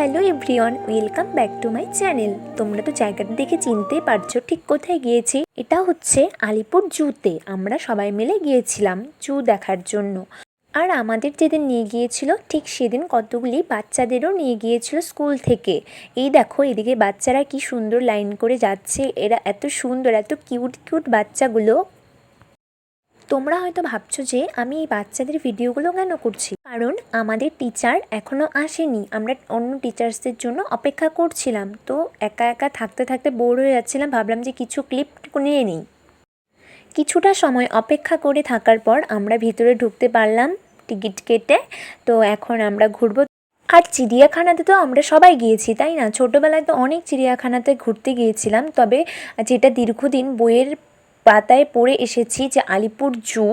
Hello everyone, welcome back to my channel. তোমরা তো জায়গাটা দেখে চিনতেই পারছো ঠিক কোথায় গিয়েছি। এটা হচ্ছে আলিপুর জুতে। আমরা সবাই মিলে গিয়েছিলাম জু দেখার জন্য। আর আমাদের যেদিন নিয়ে গিয়েছিল ঠিক সেদিন কতগুলি বাচ্চাদেরও নিয়ে গিয়েছিল স্কুল থেকে। এই দেখো এদিকে বাচ্চারা কি সুন্দর লাইন করে যাচ্ছে। এরা এত সুন্দর, এত কিউট কিউট বাচ্চাগুলো। তোমরা হয়তো ভাবছো যে আমি এই বাচ্চাদের ভিডিওগুলো কেন করছি, কারণ আমাদের টিচার এখনও আসেনি। আমরা অন্য টিচার্সদের জন্য অপেক্ষা করছিলাম, তো একা একা থাকতে থাকতে বোর হয়ে যাচ্ছিলাম। ভাবলাম যে কিছু ক্লিপ নিয়ে নিই। কিছুটা সময় অপেক্ষা করে থাকার পর আমরা ভিতরে ঢুকতে পারলাম টিকিট কেটে। তো এখন আমরা ঘুরবো। আর চিড়িয়াখানাতে তো আমরা সবাই গিয়েছি, তাই না? ছোটোবেলায় তো অনেক চিড়িয়াখানাতে ঘুরতে গিয়েছিলাম, তবে যেটা দীর্ঘদিন বইয়ের পাতায় পড়ে এসেছি যে আলিপুর জু,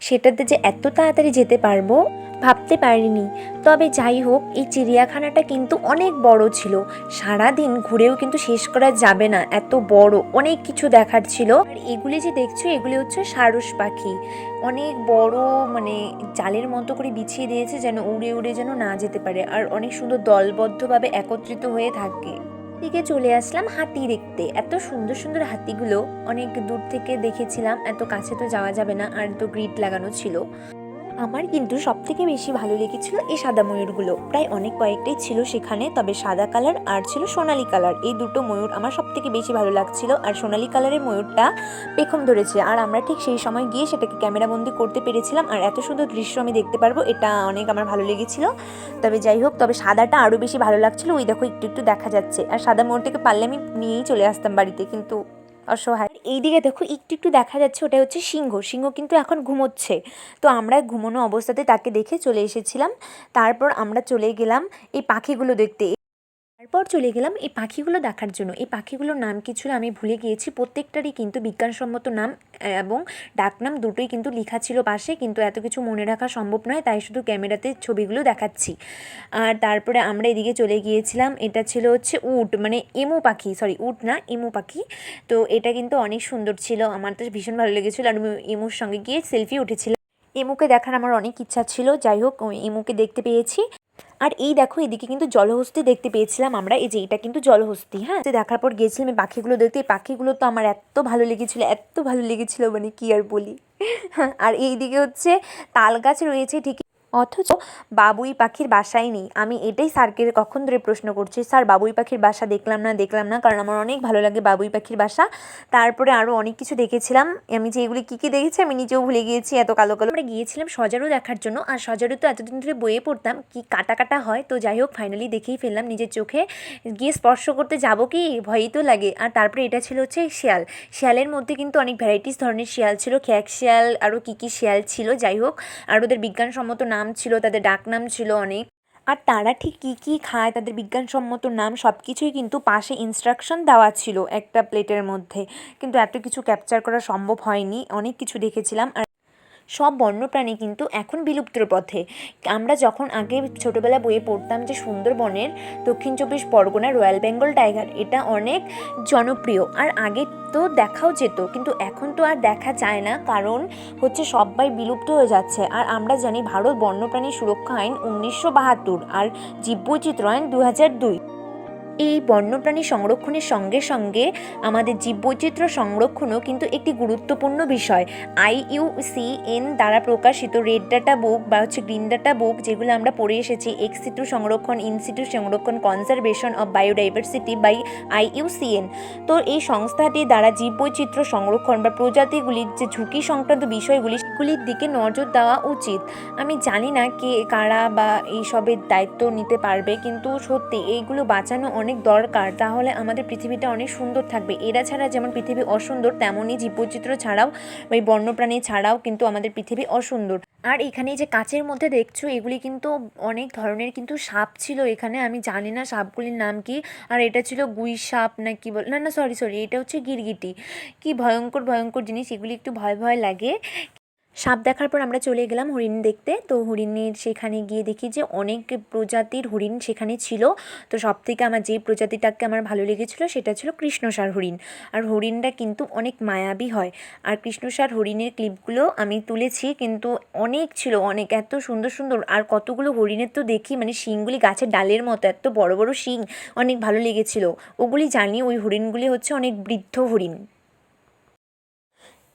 সেটাতে যে এত তাড়াতাড়ি যেতে পারবো ভাবতে পারিনি। তবে যাই হোক, এই চিড়িয়াখানাটা কিন্তু অনেক বড় ছিল। সারাদিন ঘুরেও কিন্তু শেষ করা যাবে না, এত বড়, অনেক কিছু দেখার ছিল। আর এগুলি যে দেখছো, এগুলি হচ্ছে সারস পাখি। অনেক বড়, মানে জালের মতো করে বিছিয়ে দিয়েছে যেন উড়ে উড়ে যেন না যেতে পারে, আর অনেক সুন্দর দলবদ্ধভাবে একত্রিত হয়ে থাকে। দিকে চলে আসলাম হাতি দেখতে। এত সুন্দর সুন্দর হাতিগুলো অনেক দূর থেকে দেখেছিলাম, এত কাছে তো যাওয়া যাবে না, আর তো গ্রিড লাগানো ছিল। আমার কিন্তু সবথেকে বেশি ভালো লেগেছিল এই সাদা ময়ূরগুলো। প্রায় অনেক কয়েকটাই ছিল সেখানে, তবে সাদা কালার আর ছিল সোনালী কালার, এই দুটো ময়ূর আমার সবথেকে বেশি ভালো লাগছিল। আর সোনালী কালারের ময়ূরটা পেখম ধরেছে, আর আমরা ঠিক সেই সময় গিয়ে সেটাকে ক্যামেরাবন্দি করতে পেরেছিলাম। আর এত সুন্দর দৃশ্য আমি দেখতে পারবো, এটা অনেক আমার ভালো লেগেছিল। তবে যাই হোক, তবে সাদাটা আরও বেশি ভালো লাগছিল। ওই দেখো একটু একটু দেখা যাচ্ছে। আর সাদা ময়ূরটাকে পারলে আমি নিয়েই চলে আসতাম বাড়িতে, কিন্তু অসহায়। এইদিকে দেখো একটু একটু দেখা যাচ্ছে, ওটা হচ্ছে সিংহ। সিংহ কিন্তু এখন ঘুমোচ্ছে। তো আমরা ঘুমানো অবস্থাতে তাকে দেখে চলে এসেছিলাম। তারপর আমরা চলে গেলাম এই পাখিগুলো দেখতে। তারপর চলে গেলাম এই পাখিগুলো দেখার জন্য। এই পাখিগুলোর নাম কি ছিল আমি ভুলে গিয়েছি। প্রত্যেকটারই কিন্তু বিজ্ঞানসম্মত নাম এবং ডাকনাম দুটোই কিন্তু লেখা ছিল পাশে, কিন্তু এত কিছু মনে রাখা সম্ভব নয়, তাই শুধু ক্যামেরাতে ছবিগুলো দেখাচ্ছি। আর তারপরে আমরা এদিকে চলে গিয়েছিলাম। এটা ছিল হচ্ছে উট, মানে এমু পাখি, সরি উট না, এমু পাখি। তো এটা কিন্তু অনেক সুন্দর ছিল, আমার তো ভীষণ ভালো লেগেছিলো। আর আমি এমুর সঙ্গে গিয়ে সেলফি উঠেছিলাম। এমুকে দেখার আমার অনেক ইচ্ছা ছিল, যাই হোক এমুকে দেখতে পেয়েছি। আর এই দেখো এদিকে কিন্তু জলহস্তি দেখতে পেয়েছিলাম আমরা। এই যে এটা কিন্তু জলহস্তি, হ্যাঁ। দেখার পর গেছিলাম এই পাখিগুলো দেখতে। এই পাখিগুলো তো আমার এত ভালো লেগেছিল, এত ভালো লেগেছিল, মানে কি আর বলি। আর এইদিকে হচ্ছে তাল গাছ রয়েছে ঠিকই, অথচ বাবুই পাখির বাসাই নেই। আমি এটাই স্যারকে কখন ধরে প্রশ্ন করছি, স্যার বাবুই পাখির বাসা দেখলাম না দেখলাম না, কারণ আমার অনেক ভালো লাগে বাবুই পাখির বাসা। তারপরে আরও অনেক কিছু দেখেছিলাম, আমি যে এগুলি কী কী দেখেছি আমি নিজেও ভুলে গিয়েছি, এত কালো কালো। আমরা গিয়েছিলাম সজারু দেখার জন্য। আর সজারু তো এতদিন ধরে বইয়ে পড়তাম কি কাটা কাটা হয়, তো যাই হোক ফাইনালি দেখেই ফেললাম নিজের চোখে। গিয়ে স্পর্শ করতে যাবো কি, ভয়ই তো লাগে। আর তারপরে এটা ছিল হচ্ছে শিয়াল। শিয়ালের মধ্যে কিন্তু অনেক ভ্যারাইটিস ধরনের শিয়াল ছিল, খ্যাক শিয়াল, আরও কী কী শিয়াল ছিল, যাই হোক। আর ওদের বিজ্ঞানসম্মত নাম ছিল, তাদের ডাকনাম ছিল অনেক। আর তারা ঠিক কী কী খায়, তাদের বিজ্ঞানসম্মত নাম সব কিছুই কিন্তু পাশে ইনস্ট্রাকশন দেওয়া ছিল একটা প্লেটের মধ্যে। কিন্তু এত কিছু ক্যাপচার করা সম্ভব হয়নি, অনেক কিছু দেখেছিলাম। আর সব বন্যপ্রাণী কিন্তু এখন বিলুপ্তর পথে। আমরা যখন আগে ছোটোবেলা বইয়ে পড়তাম যে সুন্দরবনের দক্ষিণ চব্বিশ পরগনা রয়্যাল বেঙ্গল টাইগার, এটা অনেক জনপ্রিয়। আর আগে তো দেখাও যেত, কিন্তু এখন তো আর দেখা যায় না, কারণ হচ্ছে সবাই বিলুপ্ত হয়ে যাচ্ছে। আর আমরা জানি ভারত বন্যপ্রাণী সুরক্ষা আইন 1972 আর জীববৈচিত্র্য আইন 2002। এই বন্যপ্রাণী সংরক্ষণের সঙ্গে সঙ্গে আমাদের জীববৈচিত্র্য সংরক্ষণও কিন্তু একটি গুরুত্বপূর্ণ বিষয়। IUCN দ্বারা প্রকাশিত রেড ডাটা বুক বা হচ্ছে গ্রিন ডাটা বুক, যেগুলো আমরা পড়ে এসেছি, এক্স সিটু সংরক্ষণ, ইন সিটু সংরক্ষণ, conservation of biodiversity by IUCN। তো এই সংস্থাটি দ্বারা জীববৈচিত্র্য সংরক্ষণ বা প্রজাতিগুলির যে ঝুঁকি সংক্রান্ত বিষয়গুলি, সেগুলির দিকে নজর দেওয়া উচিত। আমি জানি না কে কারা বা এইসবের দায়িত্ব নিতে পারবে, কিন্তু সত্যি এইগুলো বাঁচানো অনেক দরকার, তাহলে আমাদের পৃথিবীটা অনেক সুন্দর থাকবে। এরা ছাড়া যেমন পৃথিবী অসুন্দর, তেমনই জীববৈচিত্র্য ছাড়াও বা এই বন্যপ্রাণী ছাড়াও কিন্তু আমাদের পৃথিবী অসুন্দর। আর এখানে যে কাচের মধ্যে দেখছো, এগুলি কিন্তু অনেক ধরনের কিন্তু সাপ ছিল এখানে, আমি জানি না সাপগুলির নাম কি। আর এটা ছিল গুই সাপ না কি বল, না না সরি এটা হচ্ছে গিরগিটি। কি ভয়ঙ্কর ভয়ঙ্কর জিনিস, এগুলি একটু ভয় ভয় লাগে। সাপ দেখার পর আমরা চলে গেলাম হরিণ দেখতে। তো হরিণের সেখানে গিয়ে দেখি যে অনেক প্রজাতির হরিণ সেখানে ছিল। তো সবথেকে আমার যে প্রজাতিটাকে আমার ভালো লেগেছিলো সেটা ছিল কৃষ্ণসার হরিণ। আর হরিণটা কিন্তু অনেক মায়াবী হয়। আর কৃষ্ণসার হরিণের ক্লিপগুলো আমি তুলেছি, কিন্তু অনেক ছিল, অনেক এত সুন্দর সুন্দর। আর কতগুলো হরিণের তো দেখি মানে শিংগুলি গাছের ডালের মতো, এত বড় বড় শিং, অনেক ভালো লেগেছিলো। ওগুলি জানি ওই হরিণগুলি হচ্ছে অনেক বৃদ্ধ হরিণ।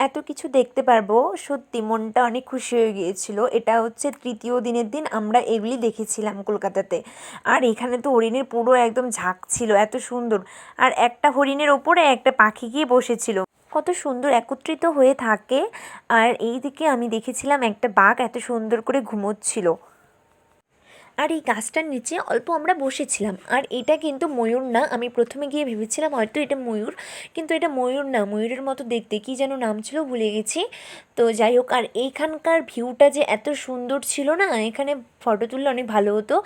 এত কিছু দেখতে পারবো সত্যি মনটা অনেক খুশি হয়ে গিয়েছিল। এটা হচ্ছে তৃতীয় দিনের দিন আমরা এগুলি দেখেছিলাম কলকাতাতে। আর এখানে তো হরিণের পুরো একদম ঝাঁক ছিল, এত সুন্দর। আর একটা হরিণের ওপরে একটা পাখি গিয়ে বসেছিল, কত সুন্দর একত্রিত হয়ে থাকে। আর এই দিকে আমি দেখেছিলাম একটা বাঘ এত সুন্দর করে ঘুমোচ্ছিল। আর এই গাছটার নিচে অল্প আমরা বসেছিলাম। আর এটা কিন্তু ময়ূর না, আমি প্রথমে গিয়ে ভেবেছিলাম হয়তো এটা ময়ূর, কিন্তু এটা ময়ূর না, ময়ূরের মতো দেখতে, কী যেন নাম ছিল ভুলে গেছি। তো যাই হোক, আর এইখানকার ভিউটা যে এত সুন্দর ছিল না, এখানে ফটো তুললে অনেক ভালো হতো।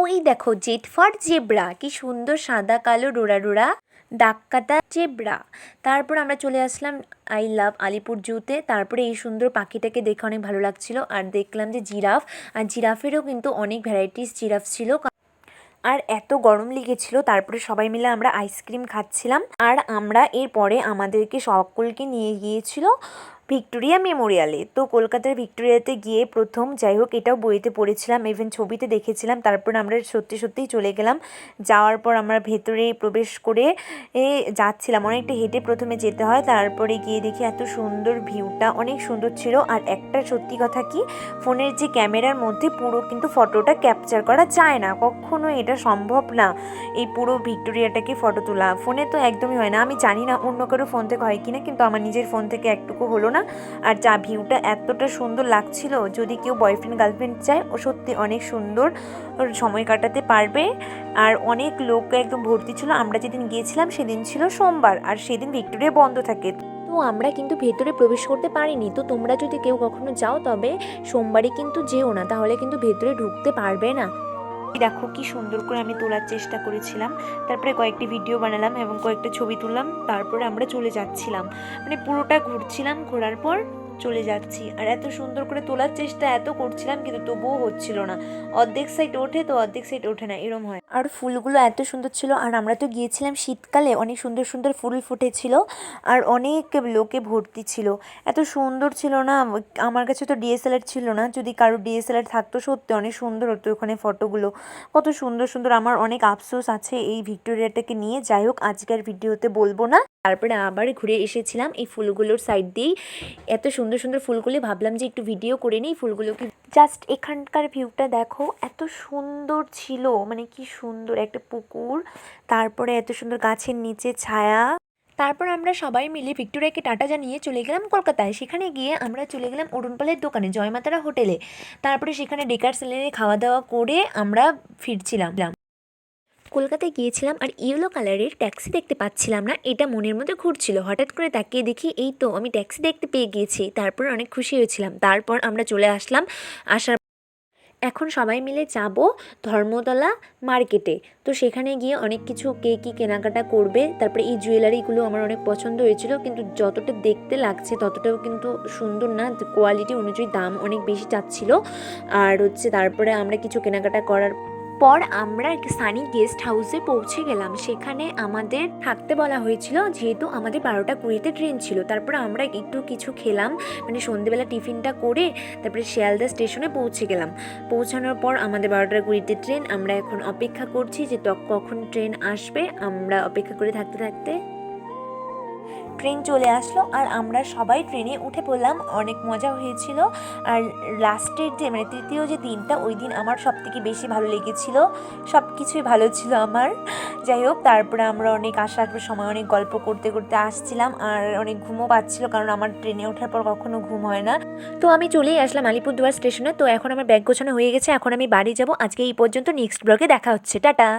ওই দেখো জেড ফর জেব্রা, কি সুন্দর সাদা কালো ডোরা ডোরা দাগ কাটা জেব্রা। তারপর আমরা চলে আসলাম আই লাভ আলিপুর জুতে। তারপরে এই সুন্দর পাখিটাকে দেখে অনেক ভালো লাগছিল। আর দেখলাম যে জিরাফ, আর জিরাফেরও কিন্তু অনেক ভ্যারাইটিস জিরাফ ছিল। আর এত গরম লেগেছিল, তারপরে সবাই মিলে আমরা আইসক্রিম খাচ্ছিলাম। আর আমরা এরপরে আমাদেরকে সকলকে নিয়ে গিয়েছিল ভিক্টোরিয়া মেমোরিয়ালে। তো কলকাতার ভিক্টোরিয়াতে গিয়ে প্রথম, যাই হোক এটাও বইতে পড়েছিলাম, ইভেন ছবিতে দেখেছিলাম। তারপর আমরা সত্যি সত্যিই চলে গেলাম। যাওয়ার পর আমরা ভেতরে প্রবেশ করে যাচ্ছিলাম, অনেকটা হেঁটে প্রথমে যেতে হয়, তারপরে গিয়ে দেখি এত সুন্দর ভিউটা অনেক সুন্দর ছিল। আর একটা সত্যি কথা কি, ফোনের যে ক্যামেরার মধ্যে পুরো কিন্তু ফটোটা ক্যাপচার করা যায় না, কখনো এটা সম্ভব না এই পুরো ভিক্টোরিয়াটাকে ফটো তোলা। ফোনে তো একদমই হয় না, আমি জানি না অন্য কারো ফোন থেকে হয় কিনা, কিন্তু আমার নিজের ফোন থেকে একটুকু হলো না। আর যা ভিউটা এতটা সুন্দর লাগছিল, যদি কেউ বয়ফ্রেন্ড গার্লফ্রেন্ড চায় ও সত্যি অনেক সুন্দর সময় কাটাতে পারবে। আর অনেক লোক একদম ভর্তি ছিল। আমরা যেদিন গিয়েছিলাম সেদিন ছিল সোমবার, আর সেদিন ভিক্টোরিয়া বন্ধ থাকে। তো আমরা কিন্তু ভেতরে প্রবেশ করতে পারিনি। তো তোমরা যদি কেউ কখনো যাও তবে সোমবারই কিন্তু যেও না, তাহলে কিন্তু ভেতরে ঢুকতে পারবে না। দেখো কি সুন্দর করে আমি তোলার চেষ্টা করেছিলাম, তারপরে কয়েকটি ভিডিও বানালাম এবং কয়েকটা ছবি তুললাম। তারপরে আমরা চলে যাচ্ছিলাম, মানে পুরোটা ঘুরছিলাম, ঘোরার পর চলে যাচ্ছি। আর এত সুন্দর করে তোলার চেষ্টা এত করছিলাম, কিন্তু তবুও হচ্ছিল না, অর্ধেক সাইড ওঠে তো অর্ধেক সাইড ওঠে না, এরম হয়। আর ফুলগুলো এত সুন্দর ছিল। আর আমরা তো গিয়েছিলাম শীতকালে, অনেক সুন্দর সুন্দর ফুল ফুটেছিল আর অনেক লোকে ভর্তি ছিল, এত সুন্দর ছিল না। আমার কাছে তো ডিএসএলআর ছিল না, যদি কারো ডিএসএলআর থাকতো সত্যি অনেক সুন্দর হতো ওখানে ফটোগুলো, কত সুন্দর সুন্দর। আমার অনেক আফসোস আছে এই ভিক্টোরিয়াটাকে নিয়ে। যাই হোক আজকের ভিডিওতে বলবো না। তারপরে আবার ঘুরে এসেছিলাম এই ফুলগুলোর সাইড দিয়েই, এত সুন্দর সুন্দর ফুলগুলি, ভাবলাম যে একটু ভিডিও করে নিই ফুলগুলোকে। জাস্ট এখানকার ভিউটা দেখো, এত সুন্দর ছিল, মানে কি সুন্দর একটা পুকুর, তারপরে এত সুন্দর গাছের নিচে ছায়া। তারপর আমরা সবাই মিলে ভিক্টোরিয়াকে টাটা জানিয়ে চলে গেলাম কলকাতায়। সেখানে গিয়ে আমরা চলে গেলাম অরুণপালের দোকানে, জয়মাতারা হোটেলে। তারপরে সেখানে ডেকার সেলেনে খাওয়া দাওয়া করে আমরা ফিরছিলাম। কলকাতায় গিয়েছিলাম আর ইয়েলো কালারের ট্যাক্সি দেখতে পাচ্ছিলাম না, এটা মনের মধ্যে ঘুরছিল। হঠাৎ করে তাকিয়ে দেখি এই তো আমি ট্যাক্সি দেখতে পেয়ে গিয়েছি। তারপর অনেক খুশি হয়েছিলাম। তারপর আমরা চলে আসলাম। এখন সবাই মিলে যাব ধর্মতলা মার্কেটে। তো সেখানে গিয়ে অনেক কিছু কে কী কেনাকাটা করবে। তারপরে এই জুয়েলারিগুলো আমার অনেক পছন্দ হয়েছিল, কিন্তু যতটা দেখতে লাগছে ততটাও কিন্তু সুন্দর না, কোয়ালিটি অনুযায়ী দাম অনেক বেশি চাচ্ছিল। আর হচ্ছে তারপরে আমরা কিছু কেনাকাটা করার পর আমরা সানি গেস্ট হাউসে পৌঁছে গেলাম। সেখানে আমাদের থাকতে বলা হয়েছিল, যেহেতু আমাদের 12:20 ট্রেন ছিল। তারপর আমরা একটু কিছু খেলাম, মানে সন্ধেবেলা টিফিনটা করে তারপরে শিয়ালদা স্টেশনে পৌঁছে গেলাম। পৌঁছানোর পর আমাদের 12:20 ট্রেন, আমরা এখন অপেক্ষা করছি যে কখন ট্রেন আসবে। আমরা অপেক্ষা করে থাকতে থাকতে ট্রেন চলে আসলো আর আমরা সবাই ট্রেনে উঠে পড়লাম। অনেক মজা হয়েছিল। আর লাস্টের যে মানে তৃতীয় যে দিনটা, ওই দিন আমার সব থেকে বেশি ভালো লেগেছিল, সব কিছুই ভালো ছিল আমার। যাই হোক তারপরে আমরা অনেক আসার সময় অনেক গল্প করতে করতে আসছিলাম, আর অনেক ঘুমও পাচ্ছিল, কারণ আমার ট্রেনে ওঠার পর কখনো ঘুম হয় না। তো আমি চলেই আসলাম আলিপুরদুয়ার স্টেশনে। তো এখন আমার ব্যাগ গোছানো হয়ে গেছে, এখন আমি বাড়ি যাব। আজকে এই পর্যন্ত, নেক্সট ব্লগে দেখা হচ্ছে, টাটা।